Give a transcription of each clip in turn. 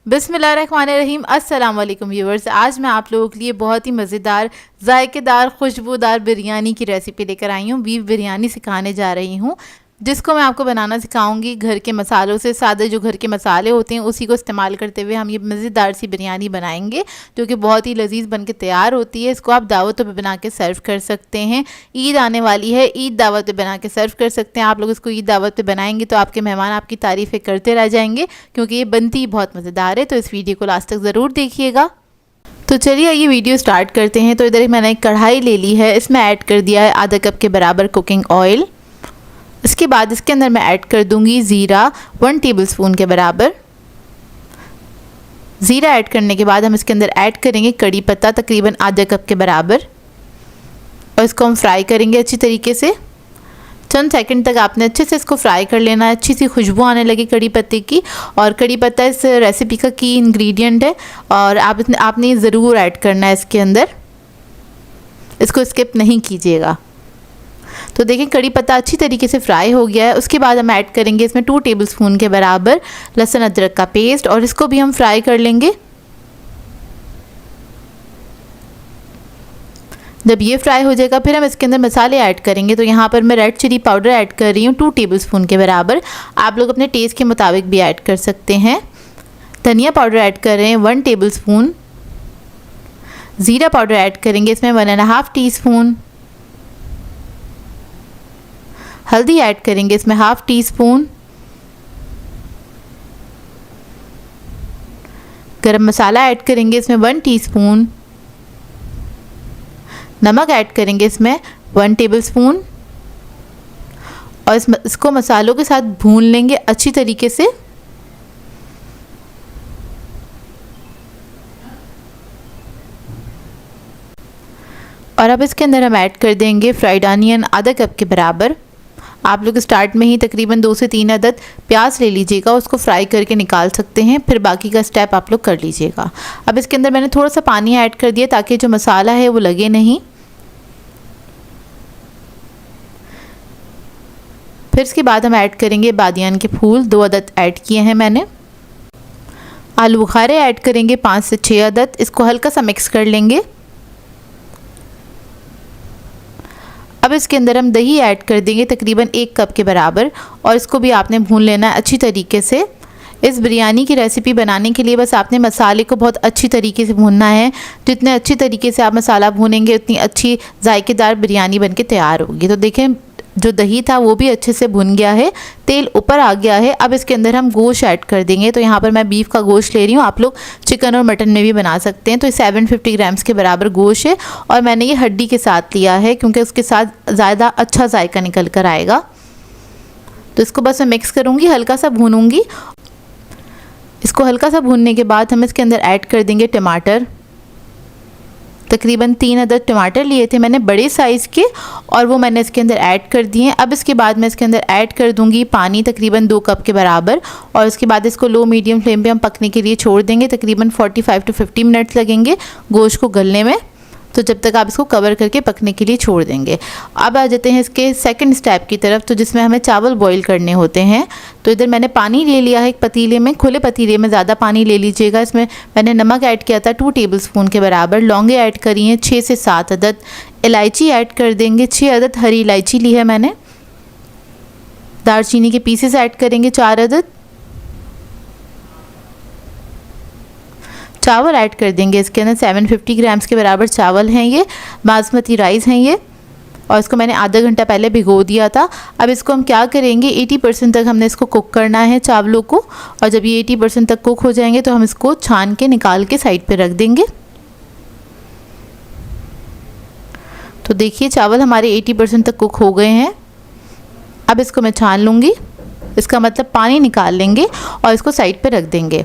बिस्मिल्लाहिर्रहमानिर्रहीम। अस्सलाम वालेकुम व्यूअर्स। आज मैं आप लोगों के लिए बहुत ही मज़ेदार, जायकेदार, खुशबूदार बिरयानी की रेसिपी लेकर आई हूँ। बीफ बिरयानी सिखाने जा रही हूँ, जिसको मैं आपको बनाना सिखाऊंगी घर के मसालों से। सादे जो घर के मसाले होते हैं उसी को इस्तेमाल करते हुए हम ये मज़ेदार सी बिरयानी बनाएंगे, जो कि बहुत ही लजीज बन के तैयार होती है। इसको आप दावतों पे बना के सर्व कर सकते हैं। ईद आने वाली है, ईद दावत पे बना के सर्व कर सकते हैं। आप लोग इसको ईद दावत पे बनाएंगे तो आपके मेहमान आपकी तारीफ़ें करते रह जाएंगे, क्योंकि ये बनती ही बहुत मज़ेदार है। तो इस वीडियो को लास्ट तक ज़रूर देखिएगा। तो चलिए ये वीडियो स्टार्ट करते हैं। तो इधर मैंने एक कढ़ाई ले ली है, इसमें ऐड कर दिया है आधा कप के बराबर कुकिंग ऑयल। इसके बाद इसके अंदर मैं ऐड कर दूंगी ज़ीरा 1 टेबलस्पून के बराबर। ज़ीरा ऐड करने के बाद हम इसके अंदर ऐड करेंगे कड़ी पत्ता तकरीबन आधा कप के बराबर, और इसको हम फ्राई करेंगे अच्छी तरीके से। चंद सेकंड तक आपने अच्छे से इसको फ्राई कर लेना है। अच्छी सी खुशबू आने लगी कड़ी पत्ते की, और कड़ी पत्ता इस रेसिपी का की इंग्रेडिएंट है, और आपने ज़रूर ऐड करना है इसके अंदर, इसको स्किप नहीं कीजिएगा। तो देखिए कड़ी पत्ता अच्छी तरीके से फ्राई हो गया है। उसके बाद हम ऐड करेंगे इसमें 2 टेबलस्पून के बराबर लहसुन अदरक का पेस्ट, और इसको भी हम फ्राई कर लेंगे। जब ये फ्राई हो जाएगा फिर हम इसके अंदर मसाले ऐड करेंगे। तो यहाँ पर मैं रेड चिली पाउडर ऐड कर रही हूँ 2 टेबलस्पून के बराबर। आप लोग अपने टेस्ट के मुताबिक भी ऐड कर सकते हैं। धनिया पाउडर ऐड कर रहे हैं 1 टेबलस्पून। ज़ीरा पाउडर ऐड करेंगे इसमें 1.5 टीस्पून। हल्दी ऐड करेंगे इसमें 1/2 टीस्पून। गरम मसाला ऐड करेंगे इसमें 1 टीस्पून। नमक ऐड करेंगे इसमें 1 टेबलस्पून, और इसको मसालों के साथ भून लेंगे अच्छी तरीके से। और अब इसके अंदर हम ऐड कर देंगे फ्राइड अनियन आधा कप के बराबर। आप लोग स्टार्ट में ही तकरीबन 2 से 3 अदद प्याज ले लीजिएगा, उसको फ्राई करके निकाल सकते हैं, फिर बाकी का स्टेप आप लोग कर लीजिएगा। अब इसके अंदर मैंने थोड़ा सा पानी ऐड कर दिया ताकि जो मसाला है वो लगे नहीं। फिर इसके बाद हम ऐड करेंगे बादियान के फूल 2 अदद ऐड किए हैं मैंने। आलू बुखारे ऐड करेंगे 5 से 6 अदद। इसको हल्का सा मिक्स कर लेंगे। अब इसके अंदर हम दही ऐड कर देंगे तकरीबन 1 कप के बराबर, और इसको भी आपने भून लेना है अच्छी तरीके से। इस बिरयानी की रेसिपी बनाने के लिए बस आपने मसाले को बहुत अच्छी तरीके से भूनना है। जितने अच्छी तरीके से आप मसाला भूनेंगे उतनी अच्छी जायकेदार बिरयानी बनके तैयार होगी। तो देखें जो दही था वो भी अच्छे से भुन गया है, तेल ऊपर आ गया है। अब इसके अंदर हम गोश्त ऐड कर देंगे। तो यहाँ पर मैं बीफ का गोश्त ले रही हूँ, आप लोग चिकन और मटन में भी बना सकते हैं। तो 750 ग्राम्स के बराबर गोश्त है, और मैंने ये हड्डी के साथ लिया है क्योंकि उसके साथ ज़्यादा अच्छा जायका निकल कर आएगा। तो इसको बस मैं मिक्स करूँगी, हल्का सा भूनूँगी। इसको हल्का सा भूनने के बाद हम इसके अंदर ऐड कर देंगे टमाटर। तकरीबन 3 अदद टमाटर लिए थे मैंने बड़े साइज़ के, और वो मैंने इसके अंदर ऐड कर दिए हैं। अब इसके बाद मैं इसके अंदर ऐड कर दूंगी पानी तकरीबन 2 कप के बराबर, और इसके बाद इसको लो मीडियम फ्लेम पे हम पकने के लिए छोड़ देंगे। तकरीबन 45 to 50 मिनट्स लगेंगे गोश्त को गलने में। तो जब तक आप इसको कवर करके पकने के लिए छोड़ देंगे। अब आ जाते हैं इसके सेकंड स्टेप की तरफ, तो जिसमें हमें चावल बॉईल करने होते हैं। तो इधर मैंने पानी ले लिया है एक पतीले में, खुले पतीले में, ज़्यादा पानी ले लीजिएगा। इसमें मैंने नमक ऐड किया था 2 टेबलस्पून के बराबर। लौंगे ऐड करी हैं 6 से 7 अदद। इलायची ऐड कर देंगे 6 अदद हरी इलायची ली है मैंने। दालचीनी के पीसेस ऐड करेंगे 4 अदद। चावल ऐड कर देंगे इसके अंदर 750 ग्राम्स के बराबर चावल हैं ये, बासमती राइस हैं ये, और इसको मैंने आधा घंटा पहले भिगो दिया था। अब इसको हम क्या करेंगे, 80% तक हमने इसको कुक करना है चावलों को, और जब ये 80% तक कुक हो जाएंगे तो हम इसको छान के निकाल के साइड पे रख देंगे। तो देखिए चावल हमारे 80% तक कुक हो गए हैं। अब इसको मैं छान लूँगी, इसका मतलब पानी निकाल लेंगे और इसको साइड पे रख देंगे।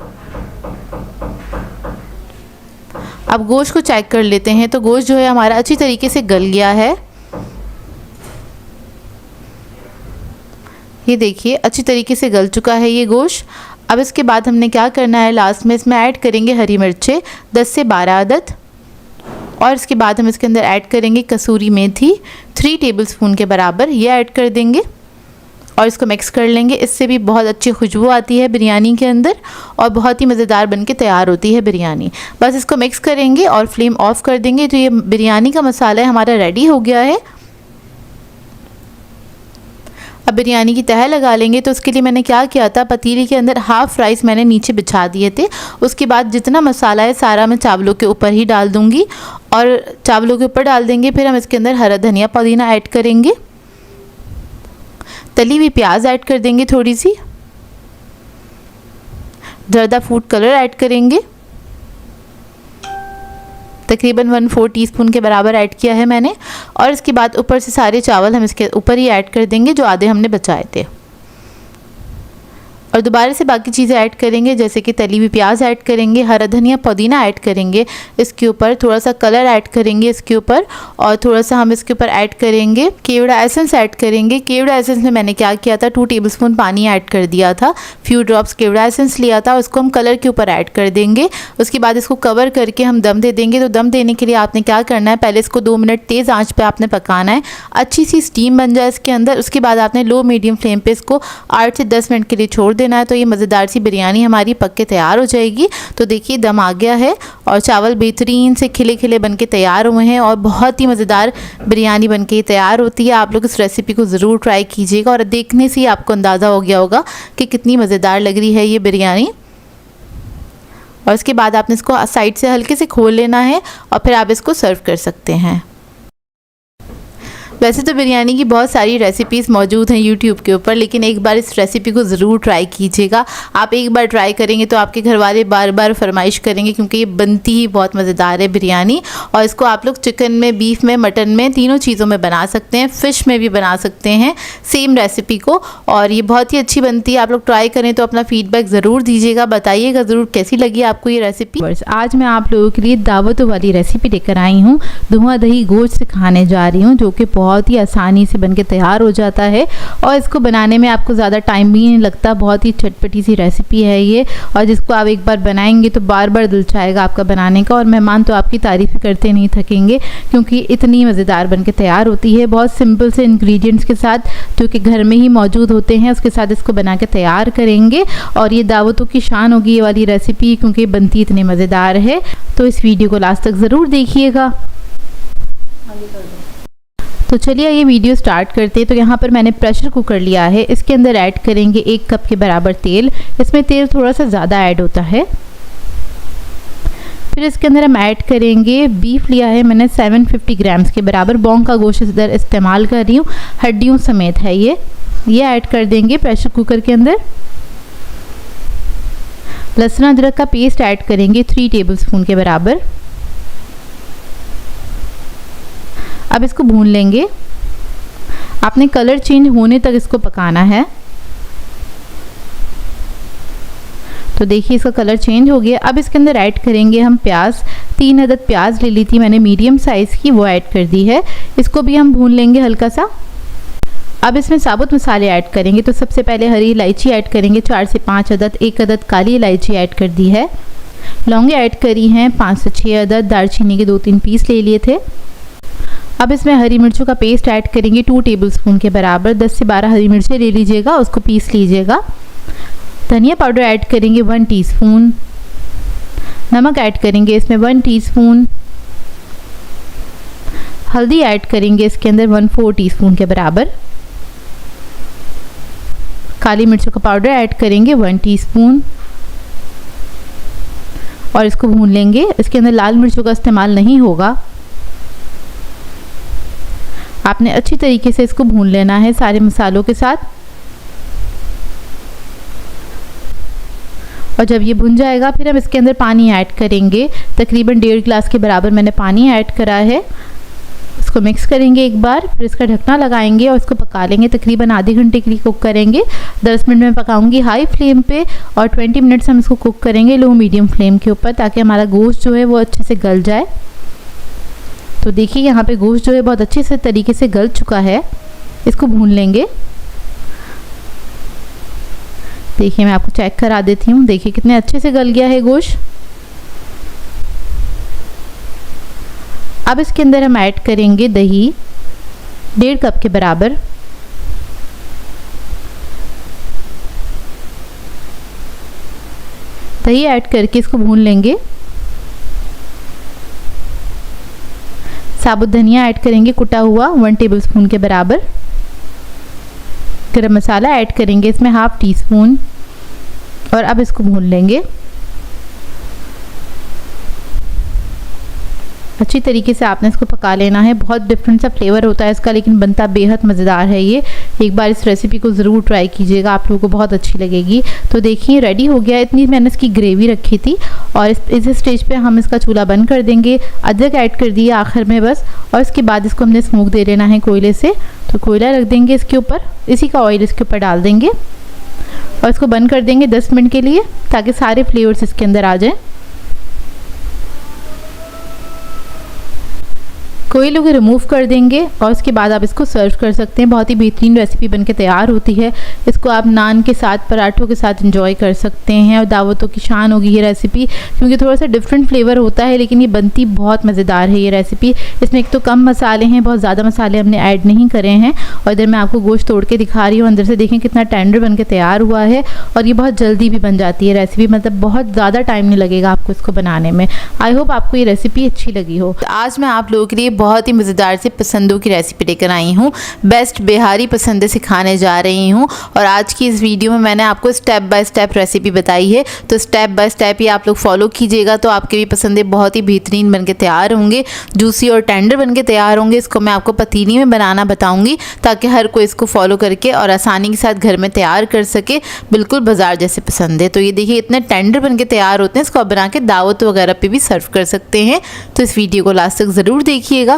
अब गोश्त को चेक कर लेते हैं। तो गोश्त जो है हमारा अच्छी तरीके से गल गया है। ये देखिए अच्छी तरीके से गल चुका है ये गोश्त। अब इसके बाद हमने क्या करना है, लास्ट में इसमें ऐड करेंगे हरी मिर्चें 10 से 12 अदद, और इसके बाद हम इसके अंदर ऐड करेंगे कसूरी मेथी 3 टेबलस्पून के बराबर, ये ऐड कर देंगे। और इसको मिक्स कर लेंगे। इससे भी बहुत अच्छी खुशबू आती है बिरयानी के अंदर और बहुत ही मज़ेदार बनके तैयार होती है बिरयानी। बस इसको मिक्स करेंगे और फ्लेम ऑफ कर देंगे। तो ये बिरयानी का मसाला है हमारा रेडी हो गया है। अब बिरयानी की तह लगा लेंगे। तो उसके लिए मैंने क्या किया था, पतीली के अंदर हाफ़ राइस मैंने नीचे बिछा दिए थे। उसके बाद जितना मसाला है सारा मैं चावलों के ऊपर ही डाल दूँगी और चावलों के ऊपर डाल देंगे। फिर हम इसके अंदर हरा धनिया पुदीना ऐड करेंगे, तली हुई प्याज ऐड कर देंगे, थोड़ी सी जर्दा फूड कलर ऐड करेंगे, तकरीबन 1/4 टीस्पून के बराबर ऐड किया है मैंने। और इसके बाद ऊपर से सारे चावल हम इसके ऊपर ही ऐड कर देंगे जो आधे हमने बचाए थे। और दोबारा से बाकी चीज़ें ऐड करेंगे, जैसे कि तली हुई प्याज ऐड करेंगे, हरा धनिया पुदीना ऐड करेंगे इसके ऊपर, थोड़ा सा कलर ऐड करेंगे इसके ऊपर और थोड़ा सा हम इसके ऊपर ऐड करेंगे केवड़ा एसेंस ऐड करेंगे। केवड़ा एसेंस में मैंने क्या किया था, 2 टेबलस्पून पानी ऐड कर दिया था, फ्यू ड्रॉप्स केवड़ा एसेंस लिया था, उसको हम कलर के ऊपर ऐड कर देंगे। उसके बाद इसको कवर करके हम दम दे देंगे। तो दम देने के लिए आपने क्या करना है, पहले इसको 2 मिनट तेज़ आँच पर आपने पकाना है, अच्छी सी स्टीम बन जाए इसके अंदर। उसके बाद आपने लो मीडियम फ्लेम पर इसको 8 से 10 मिनट के लिए छोड़ देना है। तो ये मज़ेदार सी बिरयानी हमारी पक के तैयार हो जाएगी। तो देखिए दम आ गया है और चावल बेहतरीन से खिले खिले बन के तैयार हुए हैं और बहुत ही मज़ेदार बिरयानी बन के तैयार होती है। आप लोग इस रेसिपी को ज़रूर ट्राई कीजिएगा और देखने से ही आपको अंदाज़ा हो गया होगा कि कितनी मज़ेदार लग रही है ये बिरयानी। और इसके बाद आपने इसको साइड से हल्के से खोल लेना है और फिर आप इसको सर्व कर सकते हैं। वैसे तो बिरयानी की बहुत सारी रेसिपीज़ मौजूद हैं यूट्यूब के ऊपर, लेकिन एक बार इस रेसिपी को ज़रूर ट्राई कीजिएगा। आप एक बार ट्राई करेंगे तो आपके घर वाले बार बार फरमाइश करेंगे, क्योंकि ये बनती ही बहुत मज़ेदार है बिरयानी। और इसको आप लोग चिकन में, बीफ में, मटन में, तीनों चीज़ों में बना सकते हैं, फ़िश में भी बना सकते हैं सेम रेसिपी को, और ये बहुत ही अच्छी बनती है। आप लोग ट्राई करें तो अपना फ़ीडबैक ज़रूर दीजिएगा, बताइएगा ज़रूर कैसी लगी आपको ये रेसिपी। आज मैं आप लोगों के लिए दावतों वाली रेसिपी लेकर आई हूँ। धुआं दही गोश्त से खाने जा रही हूँ, जो कि बहुत ही आसानी से बनके तैयार हो जाता है और इसको बनाने में आपको ज़्यादा टाइम भी नहीं लगता। बहुत ही चटपटी सी रेसिपी है ये, और जिसको आप एक बार बनाएंगे तो बार बार दिल चाहेगा आपका बनाने का, और मेहमान तो आपकी तारीफ़ करते नहीं थकेंगे, क्योंकि इतनी मज़ेदार बनके तैयार होती है। बहुत सिंपल से इंग्रेडिएंट्स के साथ जो कि घर में ही मौजूद होते हैं, उसके साथ इसको बना के तैयार करेंगे। और ये दावतों की शान होगी ये वाली रेसिपी, क्योंकि बनती इतनी मज़ेदार है। तो इस वीडियो को लास्ट तक ज़रूर देखिएगा। तो चलिए ये वीडियो स्टार्ट करते हैं। तो यहाँ पर मैंने प्रेशर कुकर लिया है, इसके अंदर ऐड करेंगे 1 कप के बराबर तेल। इसमें तेल थोड़ा सा ज़्यादा ऐड होता है। फिर इसके अंदर हम ऐड करेंगे, बीफ लिया है मैंने 750 ग्राम्स के बराबर, बॉन्ग का गोश्त इधर इस्तेमाल कर रही हूँ, हड्डियों समेत है ये ऐड कर देंगे प्रेशर कुकर के अंदर। लहसुन अदरक का पेस्ट ऐड करेंगे 3 टेबलस्पून के बराबर। अब इसको भून लेंगे, आपने कलर चेंज होने तक इसको पकाना है। तो देखिए इसका कलर चेंज हो गया। अब इसके अंदर ऐड करेंगे हम प्याज, 3 अदद प्याज ले ली थी मैंने मीडियम साइज़ की, वो ऐड कर दी है। इसको भी हम भून लेंगे हल्का सा। अब इसमें साबुत मसाले ऐड करेंगे। तो सबसे पहले हरी इलायची ऐड करेंगे 4 से 5 अदद, 1 अदद काली इलायची ऐड कर दी है, लौंगे ऐड करी हैं 5 से 6 अदद, दालचीनी के 2-3 पीस ले लिए थे। अब इसमें हरी मिर्चों का पेस्ट ऐड करेंगे 2 टेबलस्पून के बराबर, 10 से 12 हरी मिर्चें ले लीजिएगा, उसको पीस लीजिएगा। धनिया पाउडर ऐड करेंगे 1 टीस्पून, नमक ऐड करेंगे इसमें 1 टीस्पून, हल्दी ऐड करेंगे इसके अंदर 1/4 टीस्पून के बराबर, काली मिर्चों का पाउडर ऐड करेंगे 1 टीस्पून और इसको भून लेंगे। इसके अंदर लाल मिर्चों का इस्तेमाल नहीं होगा, आपने अच्छी तरीके से इसको भून लेना है सारे मसालों के साथ। और जब ये भुन जाएगा फिर हम इसके अंदर पानी ऐड करेंगे, तकरीबन 1.5 गिलास के बराबर मैंने पानी ऐड करा है। इसको मिक्स करेंगे एक बार, फिर इसका ढकना लगाएंगे और इसको पका लेंगे। तकरीबन आधे घंटे के लिए कुक करेंगे। 10 मिनट में पकाऊंगी हाई फ्लेम पे और 20 मिनट्स हम इसको कुक करेंगे लो मीडियम फ्लेम के ऊपर, ताकि हमारा गोश्त जो है वो अच्छे से गल जाए। तो देखिए यहाँ पे गोश्त जो है बहुत अच्छे से तरीके से गल चुका है। इसको भून लेंगे। देखिए मैं आपको चेक करा देती हूँ, देखिए कितने अच्छे से गल गया है गोश्त। अब इसके अंदर हम ऐड करेंगे दही 1.5 कप के बराबर, दही ऐड करके इसको भून लेंगे। साबुत धनिया ऐड करेंगे कुटा हुआ 1 टेबलस्पून के बराबर। गरम मसाला ऐड करेंगे इसमें 1/2 टीस्पून और अब इसको भून लेंगे। अच्छी तरीके से आपने इसको पका लेना है। बहुत डिफरेंट सा फ्लेवर होता है इसका, लेकिन बनता बेहद मज़ेदार है ये। एक बार इस रेसिपी को ज़रूर ट्राई कीजिएगा, आप लोगों को बहुत अच्छी लगेगी। तो देखिए रेडी हो गया। इतनी मैंने इसकी ग्रेवी रखी थी और इस स्टेज पे हम इसका चूल्हा बंद कर देंगे। अदरक ऐड कर दिया आखिर में बस, और इसके बाद इसको हमने स्मोक दे लेना है कोयले से। तो कोयला रख देंगे इसके ऊपर, इसी का ऑयल इसके ऊपर डाल देंगे और इसको बंद कर देंगे 10 मिनट के लिए, ताकि सारे फ्लेवर्स इसके अंदर आ जाएं। कोयले को रिमूव कर देंगे और उसके बाद आप इसको सर्व कर सकते हैं। बहुत ही बेहतरीन रेसिपी बनके तैयार होती है। इसको आप नान के साथ, पराठों के साथ एंजॉय कर सकते हैं और दावतों की शान होगी ये रेसिपी, क्योंकि थोड़ा सा डिफरेंट फ्लेवर होता है, लेकिन ये बनती बहुत मज़ेदार है ये रेसिपी। इसमें एक तो कम मसाले हैं, बहुत ज़्यादा मसाले हमने ऐड नहीं करे हैं। और इधर मैं आपको गोश्त तोड़ के दिखा रही हूँ, अंदर से देखें कितना टेंडर बन के तैयार हुआ है। और ये बहुत जल्दी भी बन जाती है रेसिपी, मतलब बहुत ज़्यादा टाइम नहीं लगेगा आपको इसको बनाने में। आई होप आपको ये रेसिपी अच्छी लगी हो। तो आज मैं आप लोगों के लिए बहुत ही मज़ेदार से पसंदों की रेसिपी लेकर आई हूँ। बेस्ट बिहारी पसंदें सिखाने जा रही हूँ और आज की इस वीडियो में मैंने आपको स्टेप बाय स्टेप रेसिपी बताई है। तो स्टेप बाय स्टेप ही आप लोग फॉलो कीजिएगा, तो आपके भी पसंदें बहुत ही बेहतरीन बनके तैयार होंगे, जूसी और टेंडर बनके तैयार होंगे। इसको मैं आपको पतीली में बनाना बताऊँगी, ताकि हर कोई इसको फॉलो करके और आसानी के साथ घर में तैयार कर सके। बिल्कुल बाजार जैसे पसंद है। तो ये देखिए इतने टेंडर बनके तैयार होते हैं, इसको आप बना के दावत वगैरह पे भी सर्व कर सकते हैं। तो इस वीडियो को लास्ट तक ज़रूर देखिएगा।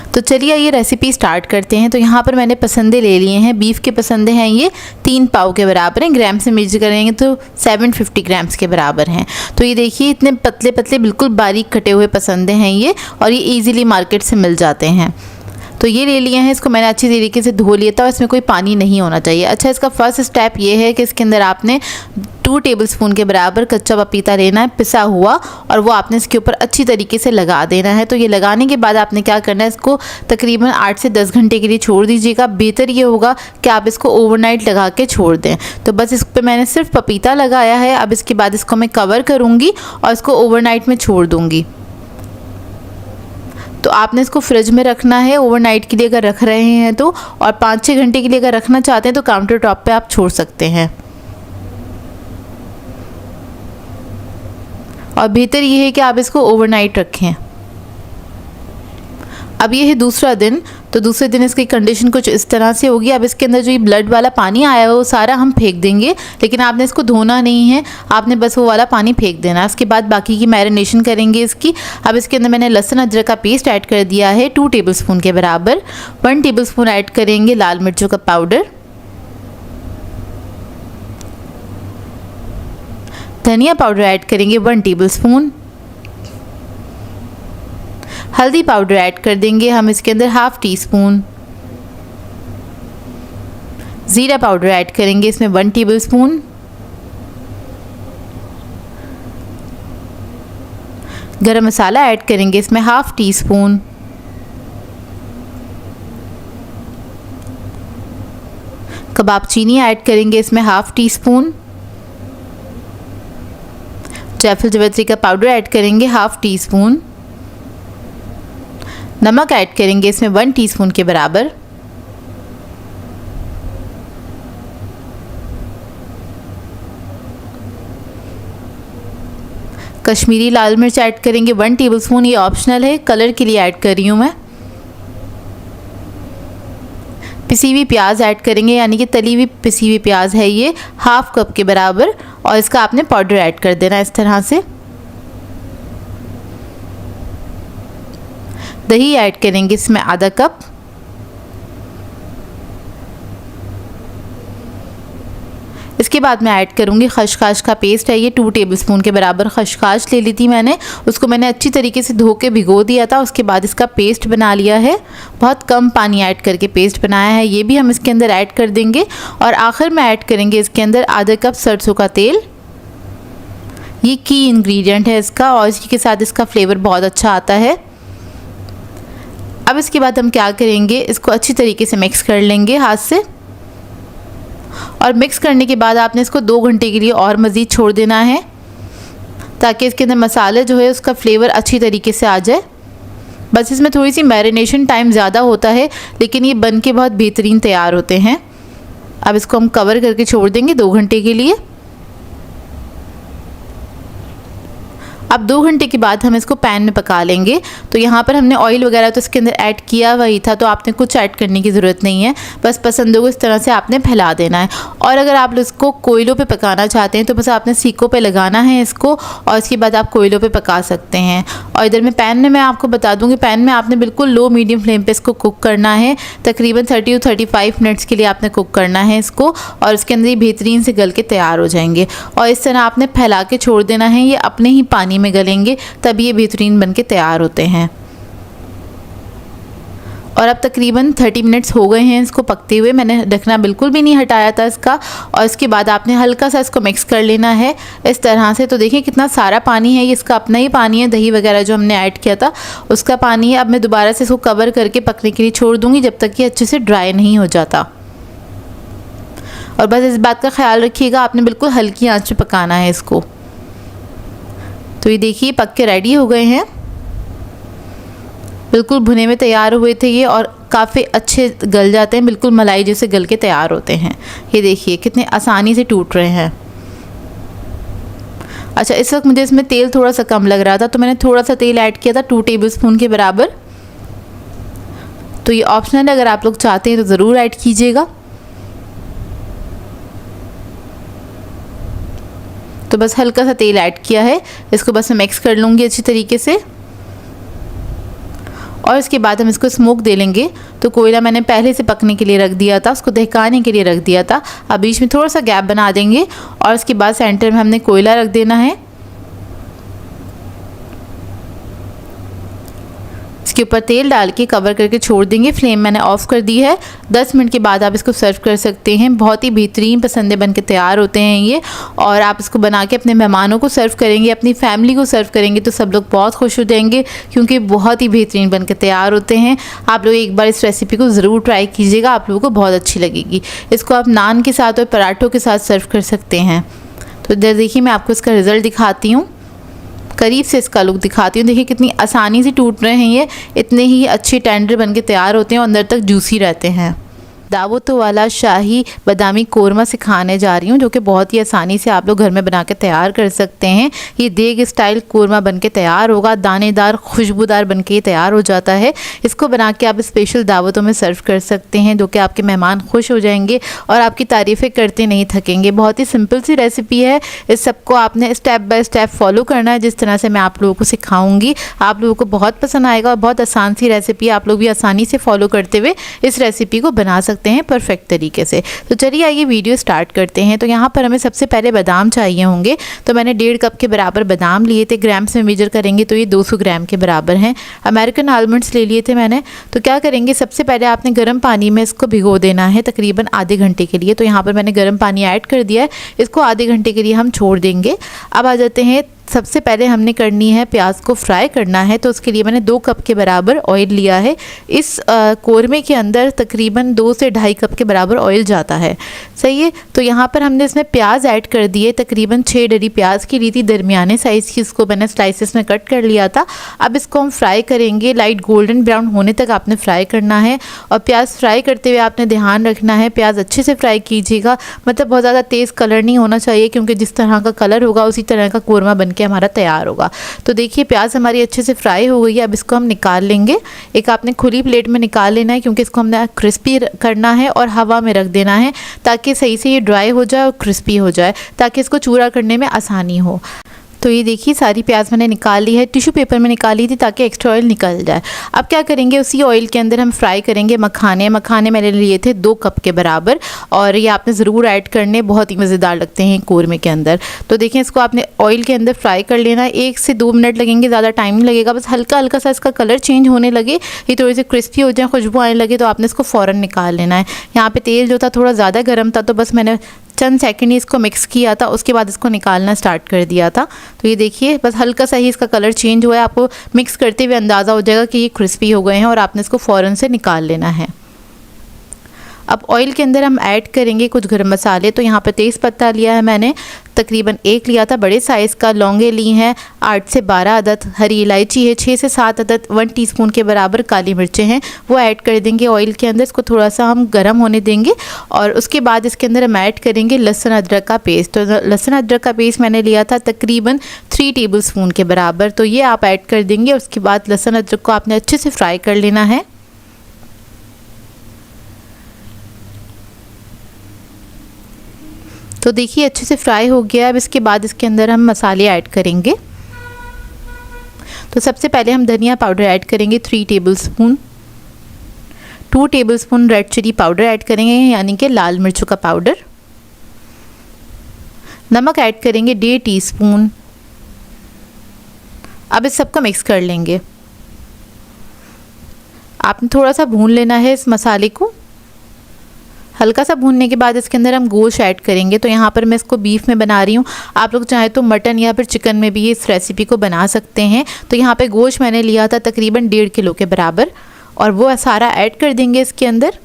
तो चलिए ये रेसिपी स्टार्ट करते हैं। तो यहाँ पर मैंने पसंदे ले लिए हैं। बीफ के पसंदे हैं ये 3 पाव के बराबर हैं। ग्राम से मेजर करेंगे तो 750 ग्राम्स के बराबर हैं। तो ये देखिए इतने पतले पतले बिल्कुल बारीक कटे हुए पसंदे हैं ये, और ये ईजिली मार्केट से मिल जाते हैं। तो ये ले लिए हैं। इसको मैंने अच्छी तरीके से धो लिया था, इसमें कोई पानी नहीं होना चाहिए। अच्छा, इसका फर्स्ट स्टेप ये है कि इसके अंदर आपने 2 टेबलस्पून के बराबर कच्चा पपीता लेना है, पिसा हुआ, और वो आपने इसके ऊपर अच्छी तरीके से लगा देना है। तो ये लगाने के बाद आपने क्या करना है, इसको तकरीबन 8 से 10 घंटे के लिए छोड़ दीजिएगा। बेहतर ये होगा कि आप इसको ओवरनाइट लगा के छोड़ दें। तो बस इस पर मैंने सिर्फ पपीता लगाया है। अब इसके बाद इसको मैं कवर करूँगी और इसको ओवरनाइट में छोड़ दूँगी। तो आपने इसको फ्रिज में रखना है ओवरनाइट के लिए अगर रख रहे हैं तो, और 5-6 घंटे के लिए अगर रखना चाहते हैं तो काउंटर टॉप पे आप छोड़ सकते हैं। और बेहतर ये है कि आप इसको ओवरनाइट रखें। अब ये है दूसरा दिन। तो दूसरे दिन इसकी कंडीशन कुछ इस तरह से होगी। अब इसके अंदर जो ये ब्लड वाला पानी आया है वो सारा हम फेंक देंगे, लेकिन आपने इसको धोना नहीं है, आपने बस वो वाला पानी फेंक देना है। उसके बाद बाकी की मैरिनेशन करेंगे इसकी। अब इसके अंदर मैंने लहसुन अदरक का पेस्ट ऐड कर दिया है 2 टेबलस्पून के बराबर। 1 टेबलस्पून ऐड करेंगे लाल मिर्चों का पाउडर। धनिया पाउडर ऐड करेंगे 1 टेबलस्पून। हल्दी पाउडर ऐड कर देंगे हम इसके अंदर 1/2 टीस्पून। ज़ीरा पाउडर ऐड करेंगे इसमें 1 टेबलस्पून। गरम मसाला ऐड करेंगे इसमें 1/2 टीस्पून। कबाब चीनी ऐड करेंगे इसमें 1/2 टीस्पून। जायफल जवित्री का पाउडर ऐड करेंगे 1/2 टीस्पून। नमक ऐड करेंगे इसमें 1 टीस्पून के बराबर। कश्मीरी लाल मिर्च ऐड करेंगे 1 टेबलस्पून। ये ऑप्शनल है, कलर के लिए ऐड कर रही हूँ मैं। पिसी हुई प्याज ऐड करेंगे, यानी कि तली हुई पिसी हुई प्याज है ये 1/2 कप के बराबर, और इसका आपने पाउडर ऐड कर देना इस तरह से। दही ऐड करेंगे इसमें आधा कप। इसके बाद मैं ऐड करूँगी खसखस का पेस्ट है ये 2 टेबलस्पून के बराबर खसखस ले ली थी मैंने। उसको मैंने अच्छी तरीके से धो के भिगो दिया था, उसके बाद इसका पेस्ट बना लिया है। बहुत कम पानी ऐड करके पेस्ट बनाया है, ये भी हम इसके अंदर ऐड कर देंगे। और आखिर में ऐड करेंगे इसके अंदर आधा कप सरसों का तेल। ये की इंग्रेडिएंट है इसका, और इसी के साथ इसका फ्लेवर बहुत अच्छा आता है। अब इसके बाद हम क्या करेंगे, इसको अच्छी तरीके से मिक्स कर लेंगे हाथ से। और मिक्स करने के बाद आपने इसको 2 घंटे के लिए और मज़ीद छोड़ देना है। ताकि इसके अंदर मसाले जो है उसका फ्लेवर अच्छी तरीके से आ जाए। बस इसमें थोड़ी सी मैरिनेशन टाइम ज़्यादा होता है, लेकिन ये बन के बहुत बेहतरीन तैयार होते हैं। अब इसको हम कवर करके छोड़ देंगे 2 घंटे के लिए। अब 2 घंटे के बाद हम इसको पैन में पका लेंगे। तो यहाँ पर हमने ऑयल वगैरह तो इसके अंदर ऐड किया वही था, तो आपने कुछ ऐड करने की ज़रूरत नहीं है। बस पसंद हो इस तरह से आपने फैला देना है। और अगर आप इसको कोयलों पे पकाना चाहते हैं तो बस आपने सीकों पे लगाना है इसको, और इसके बाद आप कोयलों पे पका सकते हैं। और इधर में पैन में मैं आपको बता दूँगी, पैन में आपने बिल्कुल लो मीडियम फ्लेम पर इसको कुक करना है। तकरीबन 30 to 35 मिनट्स के लिए आपने कुक करना है इसको, और इसके अंदर ये बेहतरीन से गल के तैयार हो जाएंगे। और इस तरह आपने फैला के छोड़ देना है, ये अपने ही पानी में गलेंगे, तब ये बेहतरीन बनके तैयार होते हैं। और अब तकरीबन 30 मिनट्स हो गए हैं इसको पकते हुए। मैंने ढकना बिल्कुल भी नहीं हटाया था इसका। और इसके बाद आपने हल्का सा इसको मिक्स कर लेना है इस तरह से। तो देखिए कितना सारा पानी है, ये इसका अपना ही पानी है, दही वगैरह जो हमने ऐड किया था उसका पानी है। अब मैं दोबारा से इसको कवर करके पकने के लिए छोड़ दूँगी जब तक कि अच्छे से ड्राई नहीं हो जाता। और बस इस बात का ख्याल रखिएगा, आपने बिल्कुल हल्की आंच पे पकाना है इसको। तो ये देखिए पक के रेडी हो गए हैं, बिल्कुल भुने में तैयार हुए थे ये, और काफ़ी अच्छे गल जाते हैं, बिल्कुल मलाई जैसे गल के तैयार होते हैं। ये देखिए कितने आसानी से टूट रहे हैं। अच्छा, इस वक्त मुझे इसमें तेल थोड़ा सा कम लग रहा था, तो मैंने थोड़ा सा तेल ऐड किया था 2 टेबलस्पून के बराबर। तो ये ऑप्शनल है, अगर आप लोग चाहते हैं तो ज़रूर ऐड कीजिएगा। तो बस हल्का सा तेल ऐड किया है, इसको बस मैं मिक्स कर लूँगी अच्छी तरीके से। और इसके बाद हम इसको स्मोक दे लेंगे। तो कोयला मैंने पहले से पकने के लिए रख दिया था, उसको दहकाने के लिए रख दिया था। अब बीच में थोड़ा सा गैप बना देंगे, और इसके बाद सेंटर में हमने कोयला रख देना है। इसके ऊपर तेल डाल के कवर करके छोड़ देंगे। फ्लेम मैंने ऑफ़ कर दी है। 10 मिनट के बाद आप इसको सर्व कर सकते हैं। बहुत ही बेहतरीन पसंदे बन के तैयार होते हैं ये, और आप इसको बना के अपने मेहमानों को सर्व करेंगे, अपनी फैमिली को सर्व करेंगे तो सब लोग बहुत खुश हो जाएंगे, क्योंकि बहुत ही बेहतरीन बन के तैयार होते हैं। आप लोग एक बार इस रेसिपी को ज़रूर ट्राई कीजिएगा, आप लोगों को बहुत अच्छी लगेगी। इसको आप नान के साथ और पराठों के साथ सर्व कर सकते हैं। तो इधर देखिए मैं आपको इसका रिज़ल्ट दिखाती हूँ, करीब से इसका लुक दिखाती हूँ। देखिए कितनी आसानी से टूट रहे हैं ये, इतने ही अच्छे टेंडर बनके तैयार होते हैं और अंदर तक जूसी रहते हैं। दावतों वाला शाही बादामी कोरमा सिखाने जा रही हूँ, जो कि बहुत ही आसानी से आप लोग घर में बना के तैयार कर सकते हैं। ये देग स्टाइल कोरमा बनके तैयार होगा, दानेदार खुशबूदार बनके ये तैयार हो जाता है। इसको बना के आप स्पेशल दावतों में सर्व कर सकते हैं, जो कि आपके मेहमान खुश हो जाएंगे और आपकी तारीफ़ें करते नहीं थकेंगे। बहुत ही सिंपल सी रेसिपी है, इस सबको आपने स्टेप बाय स्टेप फॉलो करना है जिस तरह से मैं आप लोगों को सिखाऊंगी। आप लोगों को बहुत पसंद आएगा, और बहुत आसान सी रेसिपी, आप लोग भी आसानी से फॉलो करते हुए इस रेसिपी को बना सकते हैं परफेक्ट तरीके से। तो चलिए आइए वीडियो स्टार्ट करते हैं। तो यहाँ पर हमें सबसे पहले बादाम चाहिए होंगे। तो मैंने 1.5 कप के बराबर बादाम लिए थे। ग्राम्स में मेजर करेंगे तो ये 200 ग्राम के बराबर हैं। अमेरिकन आलमंड्स ले लिए थे मैंने। तो क्या करेंगे, सबसे पहले आपने गर्म पानी में इसको भिगो देना है तकरीबन आधे घंटे के लिए। तो यहाँ पर मैंने गर्म पानी ऐड कर दिया है, इसको आधे घंटे के लिए हम छोड़ देंगे। अब आ जाते हैं, सबसे पहले हमने करनी है प्याज को फ्राई करना है। तो उसके लिए मैंने 2 कप के बराबर ऑयल लिया है। इस कोरमे के अंदर तकरीबन 2 से 2.5 कप के बराबर ऑयल जाता है, सही है। तो यहाँ पर हमने इसमें प्याज ऐड कर दिए, तकरीबन 6 डरी प्याज की ली थी, दरमियाने साइज़ की, इसको मैंने स्लाइसेस में कट कर लिया था। अब इसको हम फ्राई करेंगे, लाइट गोल्डन ब्राउन होने तक आपने फ्राई करना है। और प्याज फ्राई करते हुए आपने ध्यान रखना है, प्याज अच्छे से फ्राई कीजिएगा, मतलब बहुत ज़्यादा तेज़ कलर नहीं होना चाहिए, क्योंकि जिस तरह का कलर होगा उसी तरह का कोरमा बन के हमारा तैयार होगा। तो देखिए प्याज हमारी अच्छे से फ्राई हो गई है। अब इसको हम निकाल लेंगे। एक आपने खुली प्लेट में निकाल लेना है, क्योंकि इसको हमने क्रिस्पी करना है और हवा में रख देना है, ताकि सही से ये ड्राई हो जाए और क्रिस्पी हो जाए, ताकि इसको चूरा करने में आसानी हो। तो ये देखिए सारी प्याज मैंने निकाल ली है, टिश्यू पेपर में निकाली थी ताकि एक्स्ट्रा ऑयल निकल जाए। अब क्या करेंगे, उसी ऑयल के अंदर हम फ्राई करेंगे मखाने। मखाने मैंने लिए थे 2 कप के बराबर, और ये आपने ज़रूर ऐड करने, बहुत ही मज़ेदार लगते हैं कोरमे के अंदर। तो देखिए इसको आपने ऑयल के अंदर फ्राई कर लेना है। 1 से 2 मिनट लगेंगे, ज़्यादा टाइम नहीं लगेगा। बस हल्का हल्का सा इसका कलर चेंज होने लगे, ये थोड़ी सी क्रिस्पी हो जाए, खुशबू आने लगे, तो आपने इसको फ़ौरन निकाल लेना है। यहाँ पर तेल जो था थोड़ा ज़्यादा गर्म था, तो बस मैंने चंद सेकंड ही इसको मिक्स किया था, उसके बाद इसको निकालना स्टार्ट कर दिया था। तो ये देखिए बस हल्का सा ही इसका कलर चेंज हुआ है, आपको मिक्स करते हुए अंदाज़ा हो जाएगा कि ये क्रिस्पी हो गए हैं, और आपने इसको फ़ौरन से निकाल लेना है। अब ऑयल के अंदर हम ऐड करेंगे कुछ गरम मसाले। तो यहाँ पर तेज़ पत्ता लिया है मैंने, तकरीबन 1 लिया था बड़े साइज़ का। लौंगे ली हैं 8 से 12 अदद। हरी इलायची है 6 से 7 अदद। 1 टीस्पून के बराबर काली मिर्चें हैं, वो ऐड कर देंगे ऑयल के अंदर। इसको थोड़ा सा हम गर्म होने देंगे और उसके बाद इसके अंदर हम ऐड करेंगे लहसुन अदरक का पेस्ट। तो लहसुन अदरक का पेस्ट मैंने लिया था तकरीबन 3 टेबलस्पून के बराबर। तो ये आप ऐड कर देंगे। उसके बाद लहसुन अदरक को आपने अच्छे से फ्राई कर लेना है। तो देखिए अच्छे से फ्राई हो गया। अब इसके बाद इसके अंदर हम मसाले ऐड करेंगे। तो सबसे पहले हम धनिया पाउडर ऐड करेंगे 3 tablespoon. 2 tablespoon red chilli powder add करेंगे, यानी कि लाल मिर्चों का पाउडर। नमक ऐड करेंगे 1.5 टीस्पून। अब इस सबको मिक्स कर लेंगे। आपने थोड़ा सा भून लेना है इस मसाले को। हल्का सा भूनने के बाद इसके अंदर हम गोश्त ऐड करेंगे। तो यहाँ पर मैं इसको बीफ में बना रही हूँ, आप लोग चाहें तो मटन या फिर चिकन में भी इस रेसिपी को बना सकते हैं। तो यहाँ पे गोश्त मैंने लिया था तकरीबन 1.5 किलो के बराबर और वो सारा ऐड कर देंगे इसके अंदर।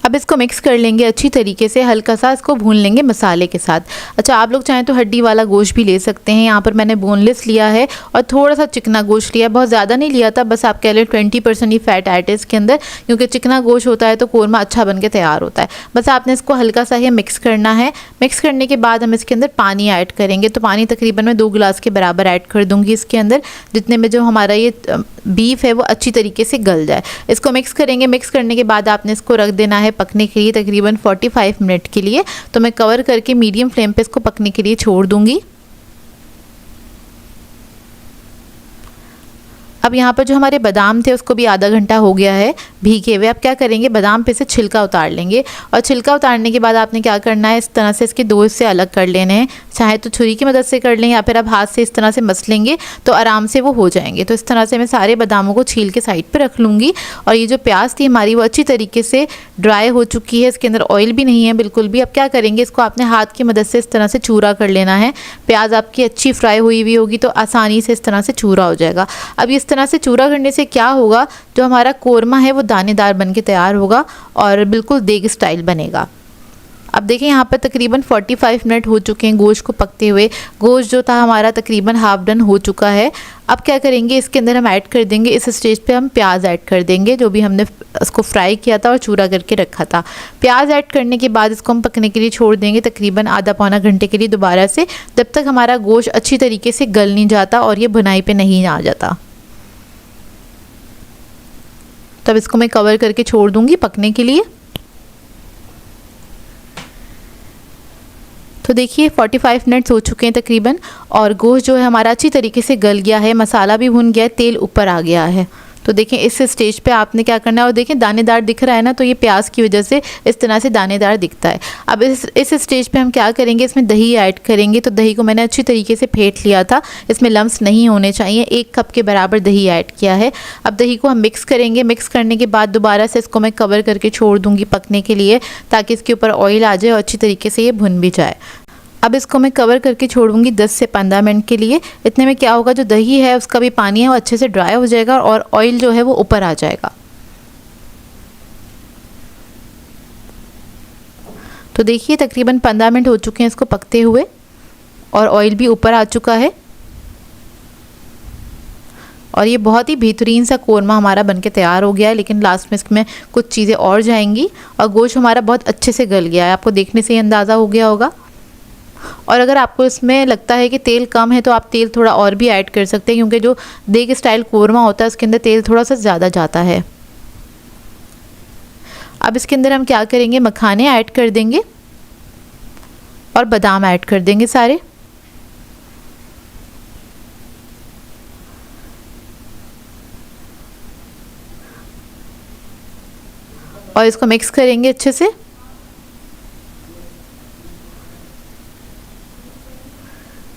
अब इसको मिक्स कर लेंगे अच्छी तरीके से, हल्का सा इसको भून लेंगे मसाले के साथ। अच्छा, आप लोग चाहें तो हड्डी वाला गोश्त भी ले सकते हैं। यहाँ पर मैंने बोनलेस लिया है और थोड़ा सा चिकना गोश्त लिया, बहुत ज़्यादा नहीं लिया था, बस आप कह लें 20% ही फैट ऐड है इसके अंदर, क्योंकि चिकना गोश्त होता है तो कोरमा अच्छा बन के तैयार होता है। बस आपने इसको हल्का सा ही मिक्स करना है। मिक्स करने के बाद हम इसके अंदर पानी ऐड करेंगे। तो पानी तकरीबन मैं 2 गिलास के बराबर ऐड कर दूँगी इसके अंदर, जितने में जो हमारा ये बीफ है वो अच्छी तरीके से गल जाए। इसको मिक्स करेंगे। मिक्स करने के बाद आपने इसको रख देना है पकने के लिए तकरीबन 45 मिनट के लिए। तो मैं कवर करके मीडियम फ्लेम पे इसको पकने के लिए छोड़ दूंगी। अब यहाँ पर जो हमारे बादाम थे उसको भी आधा घंटा हो गया है भीगे हुए। अब क्या करेंगे, बादाम पे से छिलका उतार लेंगे और छिलका उतारने के बाद आपने क्या करना है, इस तरह से इसके 2 हिस्से अलग कर लेने हैं। चाहे तो छुरी की मदद से कर लें या फिर आप हाथ से इस तरह से मस लेंगे तो आराम से वो हो जाएंगे। तो इस तरह से मैं सारे बादामों को छील के साइड पर रख लूँगी। और ये जो प्याज थी हमारी वो अच्छी तरीके से ड्राई हो चुकी है, इसके अंदर ऑयल भी नहीं है बिल्कुल भी। अब क्या करेंगे, इसको आपने हाथ की मदद से इस तरह से चूरा कर लेना है। प्याज आपकी अच्छी फ्राई हुई हुई होगी तो आसानी से इस तरह से चूरा हो जाएगा। अब इस तरह से चूरा करने से क्या होगा, जो हमारा कोरमा है वो दानेदार बन के तैयार होगा और बिल्कुल देग स्टाइल बनेगा। अब देखें यहाँ पर तकरीबन 45 मिनट हो चुके हैं गोश्त को पकते हुए। गोश्त जो था हमारा तकरीबन हाफ डन हो चुका है। अब क्या करेंगे, इसके अंदर हम ऐड कर देंगे, इस स्टेज पे हम प्याज ऐड कर देंगे जो भी हमने इसको फ्राई किया था और चूरा करके रखा था। प्याज ऐड करने के बाद इसको हम पकने के लिए छोड़ देंगे तकरीबन आधा पौना घंटे के लिए दोबारा से, जब तक हमारा गोश्त अच्छी तरीके से गल नहीं जाता और ये भुनाई पे नहीं आ जाता। तब इसको मैं कवर करके छोड़ दूंगी पकने के लिए। तो देखिए 45 मिनट्स हो चुके हैं तकरीबन और गोश्त जो है हमारा अच्छी तरीके से गल गया है, मसाला भी भुन गया है, तेल ऊपर आ गया है। तो देखें इस स्टेज पे आपने क्या करना है, और देखें दानेदार दिख रहा है ना, तो ये प्याज की वजह से इस तरह से दानेदार दिखता है। अब इस स्टेज पे हम क्या करेंगे, इसमें दही ऐड करेंगे। तो दही को मैंने अच्छी तरीके से फेंट लिया था, इसमें लम्स नहीं होने चाहिए। 1 कप के बराबर दही ऐड किया है। अब दही को हम मिक्स करेंगे। मिक्स करने के बाद दोबारा से इसको मैं कवर करके छोड़ दूँगी पकने के लिए, ताकि इसके ऊपर ऑयल आ जाए और अच्छी तरीके से ये भुन भी जाए। अब इसको मैं कवर करके छोड़ूंगी 10 से 15 मिनट के लिए। इतने में क्या होगा, जो दही है उसका भी पानी है वो अच्छे से ड्राई हो जाएगा और ऑयल जो है वो ऊपर आ जाएगा। तो देखिए तकरीबन 15 मिनट हो चुके हैं इसको पकते हुए और ऑयल भी ऊपर आ चुका है और ये बहुत ही बेहतरीन सा कोरमा हमारा बनके तैयार हो गया है। लेकिन लास्ट में इसमें कुछ चीज़ें और जाएंगी और गोश्त हमारा बहुत अच्छे से गल गया है, आपको देखने से ही अंदाज़ा हो गया होगा। और अगर आपको इसमें लगता है कि तेल कम है तो आप तेल थोड़ा और भी ऐड कर सकते हैं, क्योंकि जो देग स्टाइल कोरमा होता है उसके अंदर तेल थोड़ा सा ज़्यादा जाता है। अब इसके अंदर हम क्या करेंगे, मखाने ऐड कर देंगे और बादाम ऐड कर देंगे सारे। और इसको मिक्स करेंगे अच्छे से।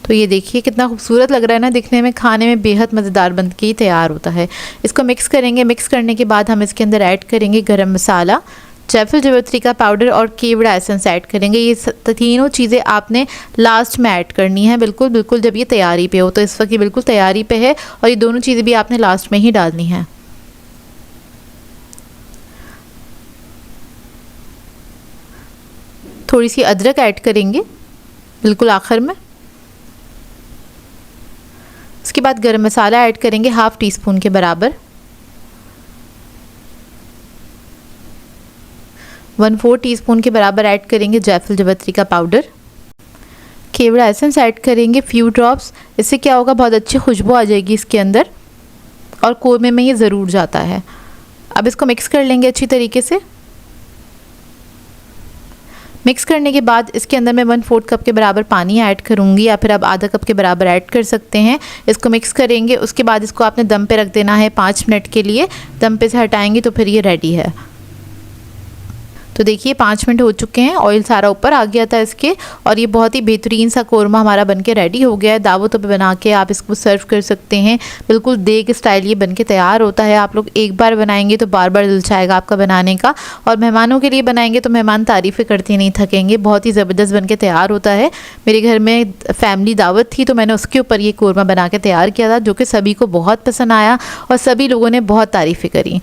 तो ये देखिए कितना खूबसूरत लग रहा है ना दिखने में, खाने में बेहद मज़ेदार बन के तैयार होता है। इसको मिक्स करेंगे। मिक्स करने के बाद हम इसके अंदर ऐड करेंगे गरम मसाला, जायफल जावित्री का पाउडर और केवड़ा एसेंस ऐड करेंगे। ये तीनों चीज़ें आपने लास्ट में ऐड करनी है, बिल्कुल बिल्कुल जब ये तैयारी पे हो। तो इस वक्त ये बिल्कुल तैयारी पे है और ये दोनों चीज़ें भी आपने लास्ट में ही डालनी है। थोड़ी सी अदरक ऐड करेंगे बिल्कुल आखिर में। उसके बाद गरम मसाला ऐड करेंगे हाफ़ टी स्पून के बराबर। 1/4 टीस्पून के बराबर ऐड करेंगे जायफल जावित्री का पाउडर। केवड़ा एसेंस ऐड करेंगे फ्यू ड्रॉप्स। इससे क्या होगा, बहुत अच्छी खुशबू आ जाएगी इसके अंदर और कोरमे में ये ज़रूर जाता है। अब इसको मिक्स कर लेंगे अच्छी तरीके से। मिक्स करने के बाद इसके अंदर मैं 1/4 कप के बराबर पानी ऐड करूँगी, या फिर आप आधा कप के बराबर ऐड कर सकते हैं। इसको मिक्स करेंगे, उसके बाद इसको आपने दम पे रख देना है 5 मिनट के लिए। दम पे से हटाएंगे तो फिर ये रेडी है। तो देखिए 5 मिनट हो चुके हैं, ऑयल सारा ऊपर आ गया था इसके, और ये बहुत ही बेहतरीन सा कोरमा हमारा बनके रेडी हो गया है। दावतों पे बना के आप इसको सर्व कर सकते हैं। बिल्कुल देग स्टाइल ये बनके तैयार होता है। आप लोग एक बार बनाएंगे तो बार बार दिल चाहेगा आपका बनाने का, और मेहमानों के लिए बनाएंगे तो मेहमान तारीफ़ें करते नहीं थकेंगे। बहुत ही ज़बरदस्त बनके तैयार होता है। मेरे घर में फैमिली दावत थी तो मैंने उसके ऊपर ये कोरमा बना के तैयार किया था, जो कि सभी को बहुत पसंद आया और सभी लोगों ने बहुत तारीफ़ें करी।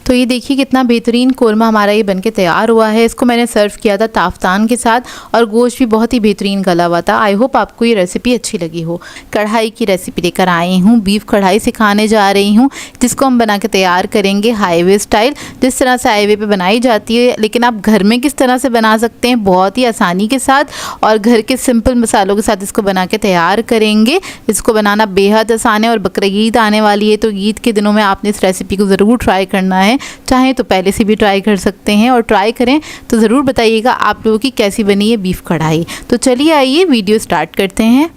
तो ये देखिए कितना बेहतरीन कोरमा हमारा ये बनके तैयार हुआ है। इसको मैंने सर्व किया था ताफ्तान के साथ, और गोश्त भी बहुत ही बेहतरीन गला हुआ था। आई होप आपको ये रेसिपी अच्छी लगी हो। कढ़ाई की रेसिपी लेकर आई हूँ, बीफ कढ़ाई सिखाने जा रही हूँ, जिसको हम बना के तैयार करेंगे हाईवे स्टाइल, जिस तरह से हाईवे पे बनाई जाती है। लेकिन आप घर में किस तरह से बना सकते हैं बहुत ही आसानी के साथ, और घर के सिंपल मसालों के साथ इसको बना के तैयार करेंगे। इसको बनाना बेहद आसान है, और बकरीद ईद आने वाली है तो ईद के दिनों में आपने इस रेसिपी को ज़रूर ट्राई करना है। चाहें तो पहले से भी ट्राई कर सकते हैं, और ट्राई करें तो ज़रूर बताइएगा आप लोगों की कैसी बनी है बीफ कढ़ाई। तो चलिए आइए वीडियो स्टार्ट करते हैं।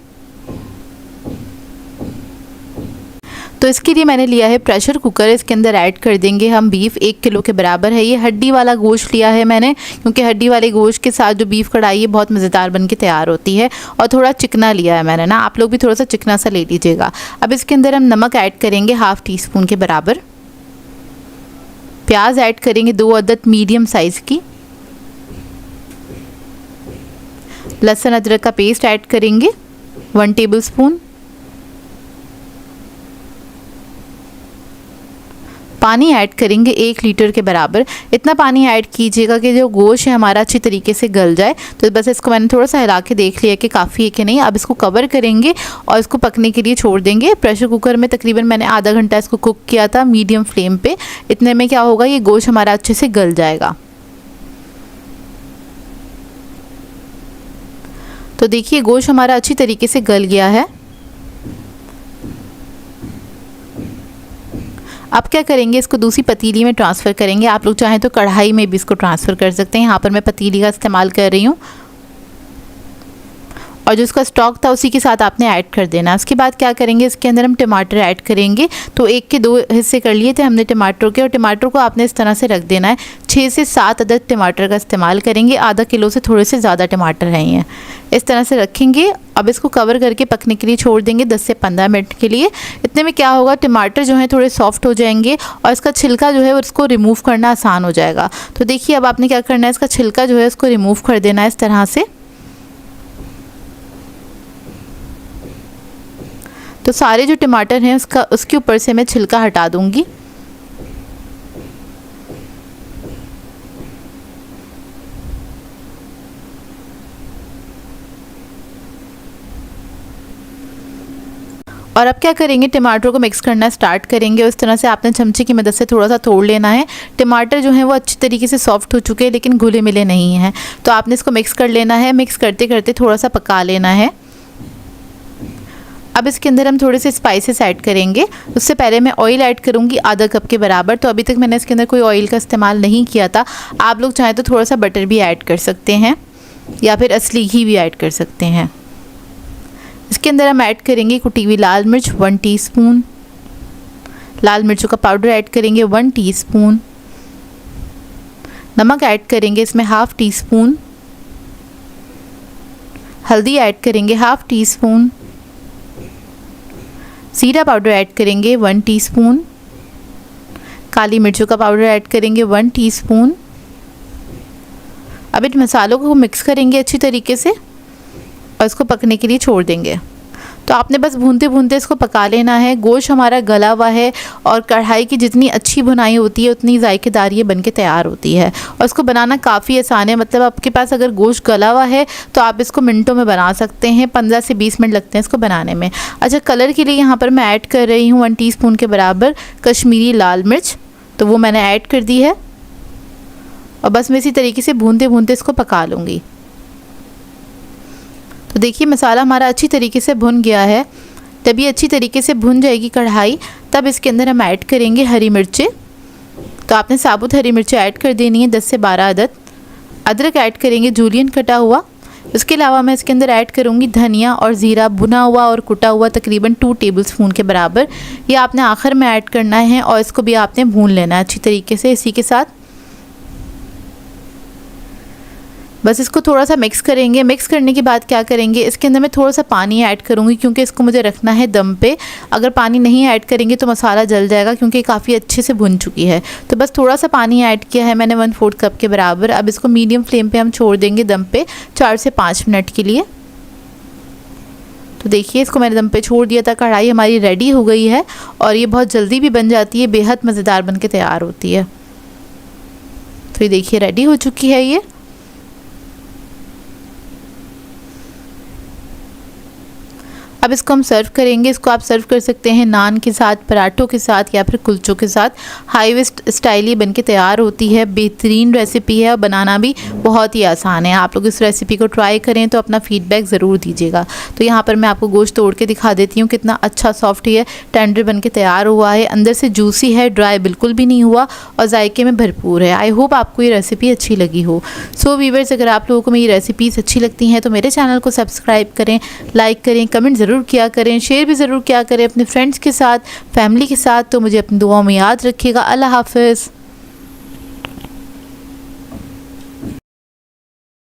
तो इसके लिए मैंने लिया है प्रेशर कुकर। इसके अंदर ऐड कर देंगे हम बीफ, 1 किलो के बराबर है। ये हड्डी वाला गोश्त लिया है मैंने, क्योंकि हड्डी वाले गोश्त के साथ जो बीफ कढ़ाई है बहुत मज़ेदार बन के तैयार होती है। और थोड़ा चिकना लिया है मैंने ना, आप लोग भी थोड़ा सा चिकना सा ले लीजिएगा। अब इसके अंदर हम नमक ऐड करेंगे हाफ़ टीस्पून के बराबर। प्याज ऐड करेंगे 2 अदद मीडियम साइज़ की। लहसुन अदरक का पेस्ट ऐड करेंगे 1 टेबलस्पून। पानी ऐड करेंगे 1 लीटर के बराबर। इतना पानी ऐड कीजिएगा कि जो गोश्त है हमारा अच्छी तरीके से गल जाए। तो बस इसको मैंने थोड़ा सा हिला के देख लिया कि काफ़ी है कि नहीं। अब इसको कवर करेंगे और इसको पकने के लिए छोड़ देंगे। प्रेशर कुकर में तकरीबन मैंने आधा घंटा इसको कुक किया था मीडियम फ्लेम पे। इतने में क्या होगा, ये गोश्त हमारा अच्छे से गल जाएगा। तो देखिए गोश्त हमारा अच्छी तरीके से गल गया है। अब क्या करेंगे, इसको दूसरी पतीली में ट्रांसफ़र करेंगे। आप लोग चाहें तो कढ़ाई में भी इसको ट्रांसफ़र कर सकते हैं। यहाँ पर मैं पतीली का इस्तेमाल कर रही हूँ, और जो इसका स्टॉक था उसी के साथ आपने ऐड कर देना। उसके बाद क्या करेंगे, इसके अंदर हम टमाटर ऐड करेंगे। तो 1 के 2 हिस्से कर लिए थे हमने टमाटर के, और टमाटर को आपने इस तरह से रख देना है। 6 से 7 अदद टमाटर का इस्तेमाल करेंगे। आधा किलो से थोड़े से ज़्यादा टमाटर हैं, इस तरह से रखेंगे। अब इसको कवर करके पकने के लिए छोड़ देंगे 10 से 15 मिनट के लिए। इतने में क्या होगा, टमाटर जो है थोड़े सॉफ्ट हो जाएंगे, और इसका छिलका जो है उसको रिमूव करना आसान हो जाएगा। तो देखिए अब आपने क्या करना है, इसका छिलका जो है उसको रिमूव कर देना है इस तरह से। तो सारे जो टमाटर हैं उसके ऊपर से मैं छिलका हटा दूंगी। और अब क्या करेंगे, टमाटर को मिक्स करना स्टार्ट करेंगे। उस तरह से आपने चमचे की मदद से थोड़ा सा तोड़ लेना है। टमाटर जो है वो अच्छी तरीके से सॉफ्ट हो चुके हैं, लेकिन घुले मिले नहीं हैं। तो आपने इसको मिक्स कर लेना है। मिक्स करते करते थोड़ा सा पका लेना है। अब इसके अंदर हम थोड़े से स्पाइसेस ऐड करेंगे। उससे पहले मैं ऑयल ऐड करूँगी आधा कप के बराबर। तो अभी तक मैंने इसके अंदर कोई ऑयल का इस्तेमाल नहीं किया था। आप लोग चाहें तो थोड़ा सा बटर भी ऐड कर सकते हैं, या फिर असली घी भी ऐड कर सकते हैं। इसके अंदर हम ऐड करेंगे कुटी हुई लाल मिर्च 1 टीस्पून। लाल मिर्चों का पाउडर ऐड करेंगे 1 टीस्पून। नमक ऐड करेंगे इसमें हाफ़ टीस्पून। हल्दी ऐड करेंगे हाफ़ टीस्पून। जीरा पाउडर ऐड करेंगे 1 टीस्पून। काली मिर्चों का पाउडर ऐड करेंगे 1 टीस्पून। अब इन मसालों को मिक्स करेंगे अच्छी तरीके से, और इसको पकने के लिए छोड़ देंगे। तो आपने बस भूनते भूनते इसको पका लेना है। गोश्त हमारा गला हुआ है और कढ़ाई की जितनी अच्छी भुनाई होती है उतनी जायकेदार ये बनके तैयार होती है। और इसको बनाना काफ़ी आसान है, मतलब आपके पास अगर गोश्त गला हुआ है तो आप इसको मिनटों में बना सकते हैं। 15 से 20 मिनट लगते हैं इसको बनाने में। अच्छा, कलर के लिए यहाँ पर मैं ऐड कर रही हूँ 1 टीस्पून के बराबर कश्मीरी लाल मिर्च, तो वो मैंने ऐड कर दी है। और बस मैं इसी तरीके से भूनते भूनते इसको पका लूँगी। तो देखिए मसाला हमारा अच्छी तरीके से भुन गया है। जब ये अच्छी तरीके से भुन जाएगी कढ़ाई, तब इसके अंदर हम ऐड करेंगे हरी मिर्चें। तो आपने साबुत हरी मिर्चें ऐड कर देनी है 10 से 12 अदद। अदरक ऐड करेंगे जूलियन कटा हुआ। इसके अलावा मैं इसके अंदर ऐड करूँगी धनिया और ज़ीरा भुना हुआ और कुटा हुआ तकरीबन 2 टेबलस्पून के बराबर। ये आपने आखिर में ऐड करना है और इसको भी आपने भून लेना है अच्छी तरीके से इसी के साथ। बस इसको थोड़ा सा मिक्स करेंगे। मिक्स करने के बाद क्या करेंगे, इसके अंदर मैं थोड़ा सा पानी ऐड करूँगी क्योंकि इसको मुझे रखना है दम पे। अगर पानी नहीं ऐड करेंगे तो मसाला जल जाएगा क्योंकि काफ़ी अच्छे से भुन चुकी है। तो बस थोड़ा सा पानी ऐड किया है मैंने 1/4 कप के बराबर। अब इसको मीडियम फ्लेम पे हम छोड़ देंगे दम पे 4 से 5 मिनट के लिए। तो देखिए इसको मैंने दम पे छोड़ दिया था। कढ़ाई हमारी रेडी हो गई है और ये बहुत जल्दी भी बन जाती है, बेहद मज़ेदार बन के तैयार होती है। तो ये देखिए रेडी हो चुकी है ये। अब इसको हम सर्व करेंगे। इसको आप सर्व कर सकते हैं नान के साथ, पराठों के साथ या फिर कुलचों के साथ। हाई स्टाइल ही बनके तैयार होती है। बेहतरीन रेसिपी है और बनाना भी बहुत ही आसान है। आप लोग इस रेसिपी को ट्राई करें तो अपना फीडबैक ज़रूर दीजिएगा। तो यहाँ पर मैं आपको गोश्त तोड़ के दिखा देती हूँ कितना अच्छा सॉफ्ट है, टेंडर बनके तैयार हुआ है, अंदर से जूसी है, ड्राई बिल्कुल भी नहीं हुआ और जायके में भरपूर है। आई होप आपको ये रेसिपी अच्छी लगी हो। सो व्यूअर्स, अगर आप लोगों को मेरी रेसिपीज़ अच्छी लगती हैं तो मेरे चैनल को सब्सक्राइब करें, लाइक करें, कमेंट ज़रूर किया करें, शेयर भी ज़रूर किया करें अपने फ्रेंड्स के साथ, फैमिली के साथ। तो मुझे अपनी दुआओं में याद रखिएगा। अल्लाह हाफ़िज़।